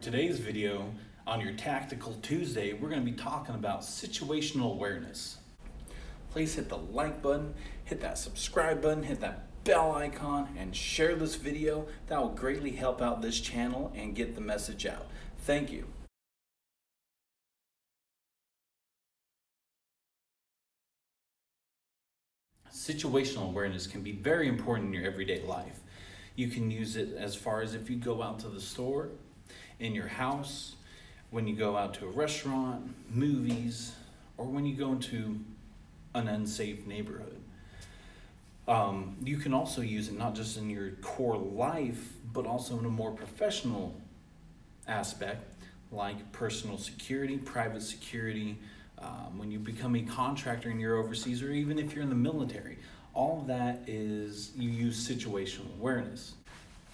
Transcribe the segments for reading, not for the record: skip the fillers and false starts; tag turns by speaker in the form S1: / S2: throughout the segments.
S1: Today's video on your Tactical Tuesday, we're going to be talking about situational awareness. Please hit the like button, hit that subscribe button, hit that bell icon, and share this video. That will greatly help out this channel and get the message out. Thank you. Situational awareness can be very important in your everyday life. You can use it as far as if you go out to the store, in your house, when you go out to a restaurant, movies, or when you go into an unsafe neighborhood. You can also use it not just in your core life, but also in a more professional aspect, like personal security, private security, when you become a contractor and you're overseas, or even if you're in the military. All of that is, you use situational awareness.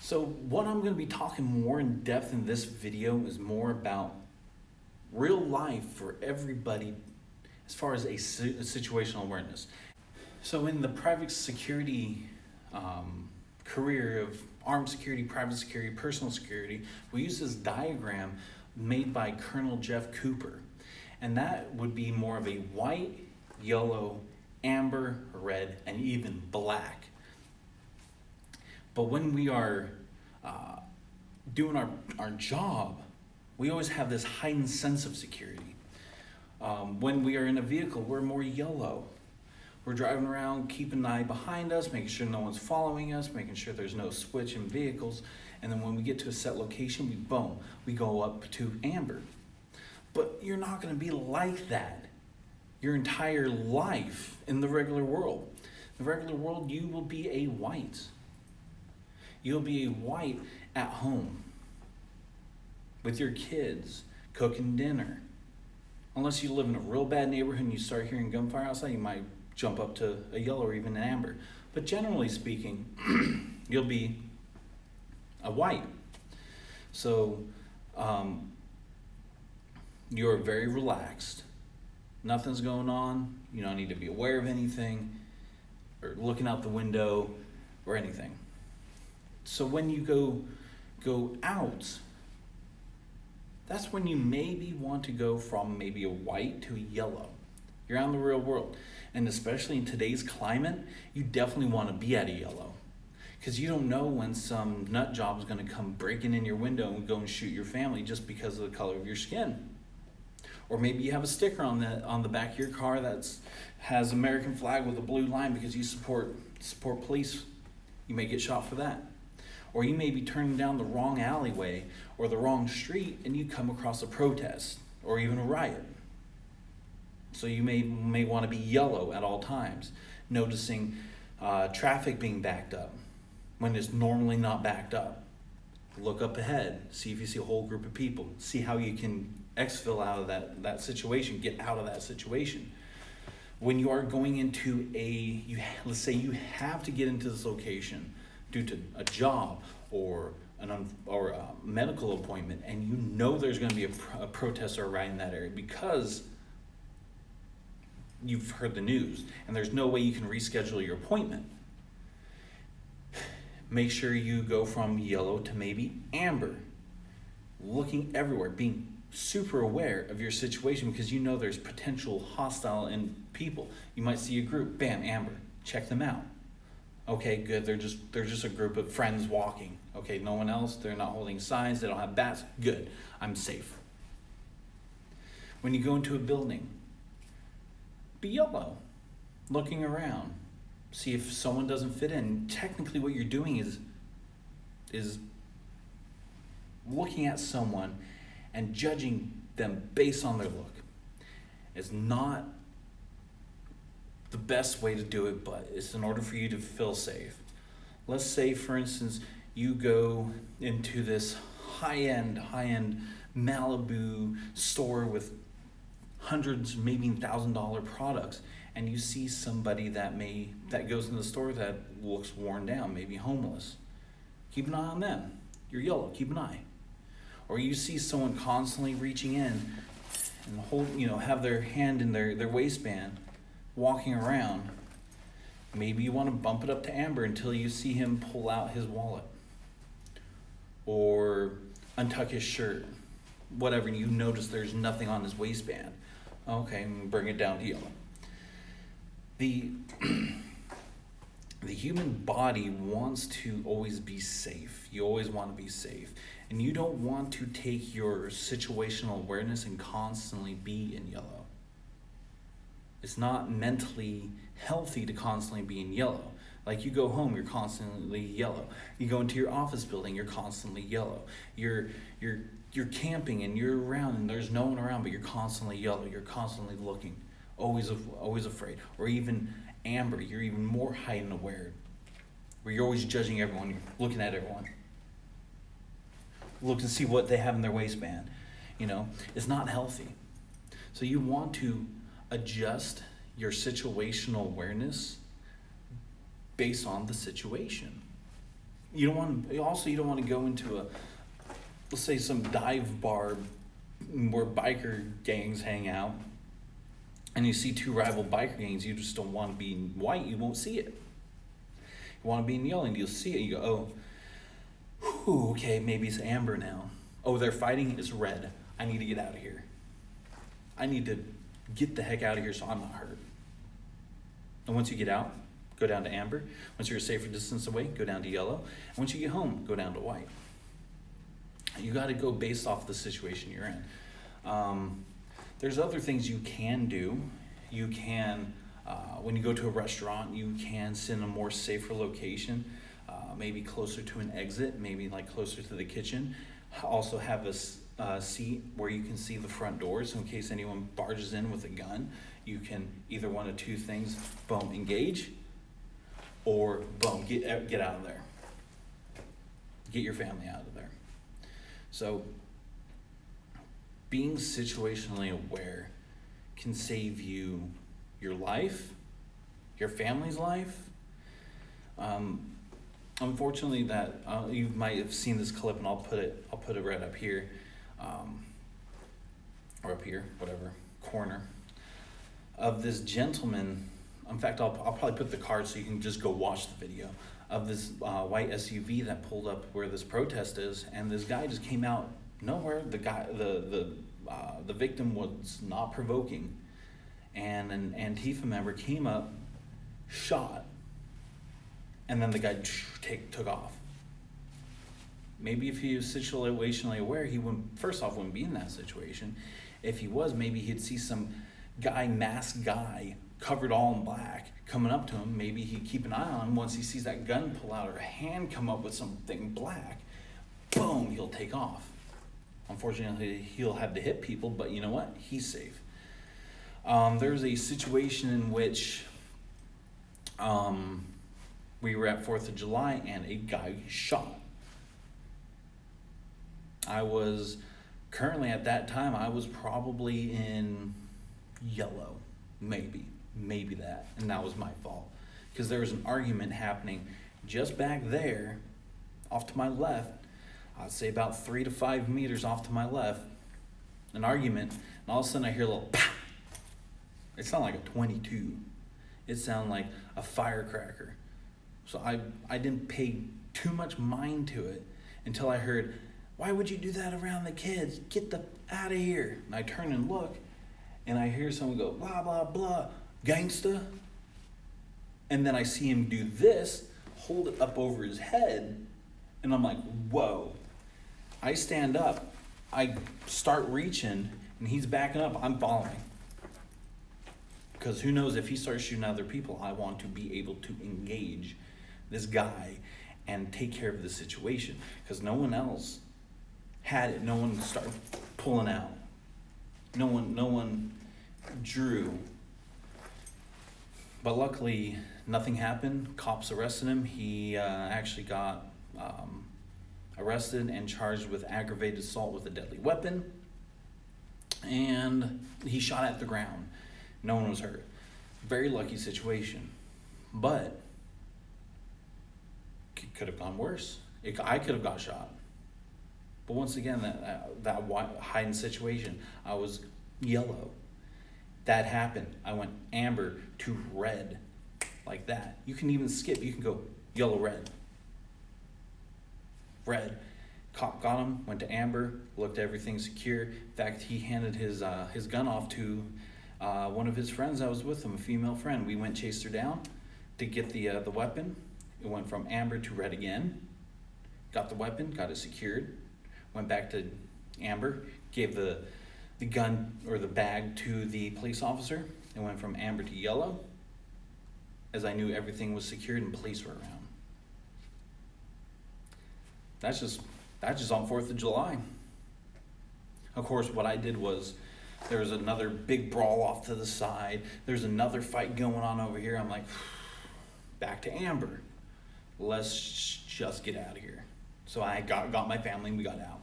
S1: So what I'm going to be talking more in depth in this video is more about real life for everybody as far as a situational awareness. So in the private security career of armed security, private security, personal security, we use this diagram made by Colonel Jeff Cooper. And that would be more of a white, yellow, amber, red, and even black. But when we are doing our job, we always have this heightened sense of security. When we are in a vehicle, we're more yellow. We're driving around, keeping an eye behind us, making sure no one's following us, making sure there's no switch in vehicles. And then when we get to a set location, we go up to amber. But you're not going to be like that your entire life in the regular world. In the regular world, you will be a white. You'll be a white at home with your kids, cooking dinner. Unless you live in a real bad neighborhood and you start hearing gunfire outside, you might jump up to a yellow or even an amber. But generally speaking, you'll be a white. So you're very relaxed. Nothing's going on. You don't need to be aware of anything or looking out the window or anything. So when you go out, that's when you maybe want to go from maybe a white to a yellow. You're out in the real world. And especially in today's climate, you definitely want to be at a yellow. Because you don't know when some nut job is going to come breaking in your window and go and shoot your family just because of the color of your skin. Or maybe you have a sticker on the back of your car that has American flag with a blue line because you support police. You may get shot for that. Or you may be turning down the wrong alleyway or the wrong street and you come across a protest or even a riot. So you may want to be yellow at all times, noticing traffic being backed up when it's normally not backed up. Look up ahead, see if you see a whole group of people, see how you can exfil out of that situation, get out of that situation. When you are going into let's say you have to get into this location due to a job or a medical appointment, and you know there's going to be a protest or a riot in that area because you've heard the news and there's no way you can reschedule your appointment. Make sure you go from yellow to maybe amber, looking everywhere, being super aware of your situation because you know there's potential hostile in people. You might see a group, bam, amber, check them out. Okay, good, they're just a group of friends walking. Okay, no one else, they're not holding signs, they don't have bats, good, I'm safe. When you go into a building, be yellow, looking around, see if someone doesn't fit in. Technically what you're doing is looking at someone and judging them based on their look. It's not the best way to do it, but it's in order for you to feel safe. Let's say, for instance, you go into this high-end Malibu store with hundreds, maybe $1,000 products, and you see somebody that goes in the store that looks worn down, maybe homeless. Keep an eye on them. You're yellow, keep an eye. Or you see someone constantly reaching in and have their hand in their waistband, walking around. Maybe you want to bump it up to amber until you see him pull out his wallet or untuck his shirt whatever, and you notice there's nothing on his waistband. Okay, bring it down to yellow. The the human body wants to always be safe. You always want to be safe. And you don't want to take your situational awareness and constantly be in yellow. It's not mentally healthy to constantly be in yellow. Like, you go home, you're constantly yellow. You go into your office building, you're constantly yellow. You're camping and you're around and there's no one around, but you're constantly yellow. You're constantly looking, always afraid. Or even amber, you're even more heightened aware, where you're always judging everyone, you're looking at everyone. Look to see what they have in their waistband. It's not healthy. So you want to adjust your situational awareness based on the situation. You don't want to go into let's say some dive bar where biker gangs hang out, and you see two rival biker gangs. You just don't want to be in white, you won't see it. You want to be in yellow, and you'll see it, you go, oh, okay, maybe it's amber now. Oh, they're fighting, it's red. I need to get out of here. I need to get the heck out of here so I'm not hurt. And once you get out, go down to amber. Once you're a safer distance away, go down to yellow. And once you get home, go down to white. You got to go based off the situation you're in. There's other things you can do. You can, when you go to a restaurant, you can sit in a more safer location, maybe closer to an exit, maybe like closer to the kitchen. Also have a seat where you can see the front doors, so in case anyone barges in with a gun, you can either one of two things: boom, engage, or boom, get out of there. Get your family out of there. So being situationally aware can save you your life, your family's life. Unfortunately, that you might have seen this clip, and I'll put it right up here, or up here, whatever corner, of this gentleman. In fact, I'll probably put the card so you can just go watch the video of this white SUV that pulled up where this protest is, and this guy just came out nowhere. The victim was not provoking, and an Antifa member came up, shot, and then the guy took off. Maybe if he was situationally aware, he wouldn't be in that situation. If he was, maybe he'd see some masked guy, covered all in black, coming up to him. Maybe he'd keep an eye on him. Once he sees that gun pull out or a hand come up with something black, boom, he'll take off. Unfortunately, he'll have to hit people, but you know what? He's safe. There's a situation in which we were at 4th of July and a guy shot. I was currently, at that time, I was probably in yellow, maybe that, and that was my fault, because there was an argument happening just back there, off to my left. I'd say about 3 to 5 meters off to my left, an argument, and all of a sudden I hear a little pow. It sounded like a 22. It sounded like a firecracker. So I didn't pay too much mind to it until I heard, "Why would you do that around the kids? Get the out of here." And I turn and look, and I hear someone go, blah, blah, blah, gangsta. And then I see him do this, hold it up over his head, and I'm like, whoa. I stand up, I start reaching, and he's backing up, I'm following. Because who knows, if he starts shooting other people, I want to be able to engage this guy and take care of the situation. Because no one else had it. No one started pulling out. No one drew. But luckily, nothing happened. Cops arrested him. He actually got arrested and charged with aggravated assault with a deadly weapon. And he shot at the ground. No one was hurt. Very lucky situation. But it could have gone worse. I could have got shot. But once again, that heightened situation, I was yellow. That happened. I went amber to red, like that. You can even skip. You can go yellow, red. Red. Cop got him, went to Amber, looked at everything secure. In fact, he handed his gun off to one of his friends that was with him, a female friend. We went, chased her down to get the weapon. It went from Amber to Red again. Got the weapon, got it secured. Went back to Amber, gave the gun or the bag to the police officer. It went from Amber to Yellow, as I knew everything was secured and police were around. That's just on 4th of July. Of course, what I did was, there was another big brawl off to the side. There's another fight going on over here. I'm like, back to Amber. Let's just get out of here. So I got my family and we got out.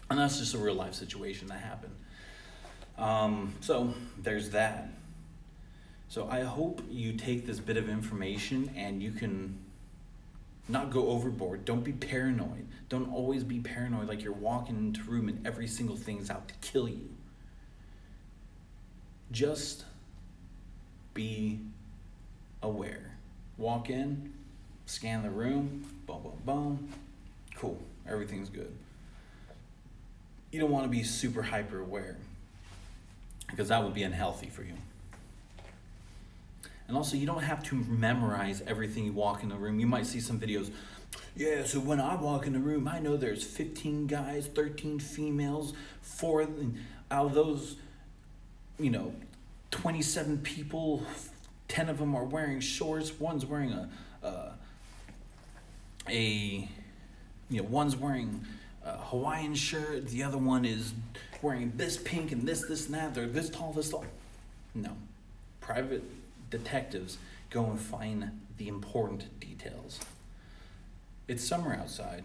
S1: And that's just a real life situation that happened. So there's that. So I hope you take this bit of information and you can not go overboard. Don't be paranoid. Don't always be paranoid like you're walking into a room and every single thing's out to kill you. Just be aware. Walk in, scan the room, boom, boom, boom. Cool, everything's good. You don't want to be super hyper aware because that would be unhealthy for you. And also, you don't have to memorize everything you walk in the room. You might see some videos. Yeah, so when I walk in the room, I know there's 15 guys, 13 females, 4 out of those, 27 people, 10 of them are wearing shorts. One's wearing one's wearing a Hawaiian shirt. The other one is wearing this pink and this and that. They're this tall, this tall. No, private detectives go and find the important details. It's summer outside.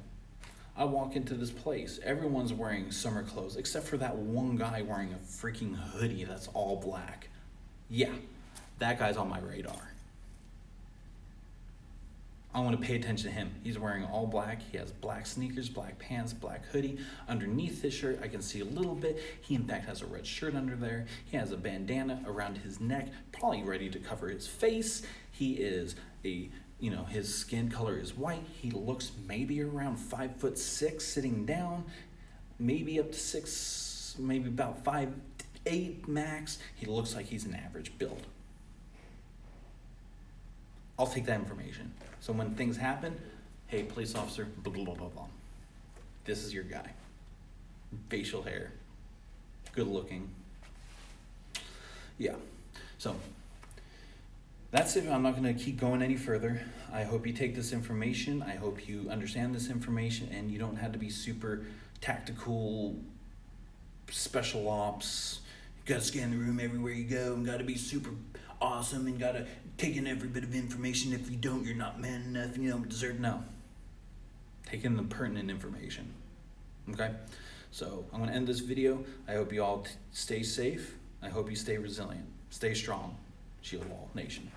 S1: I walk into this place. Everyone's wearing summer clothes except for that one guy wearing a freaking hoodie that's all black. Yeah, that guy's on my radar. I want to pay attention to him. He's wearing all black. He has black sneakers, black pants, black hoodie. Underneath his shirt, I can see a little bit. He, in fact, has a red shirt under there. He has a bandana around his neck, probably ready to cover his face. He is his skin color is white. He looks maybe around 5'6", sitting down, maybe up to 6, maybe about 5'8" max. He looks like he's an average build. I'll take that information. So when things happen, hey, police officer, blah, blah, blah, blah, blah. This is your guy. Facial hair. Good looking. Yeah. So that's it. I'm not going to keep going any further. I hope you take this information. I hope you understand this information and you don't have to be super tactical, special ops. You got to scan the room everywhere you go and got to be super awesome and got to take in every bit of information. If you don't, you're not man enough, you don't deserve. No. Take in the pertinent information. Okay? So I'm going to end this video. I hope you all stay safe. I hope you stay resilient. Stay strong. Shield Wall Nation.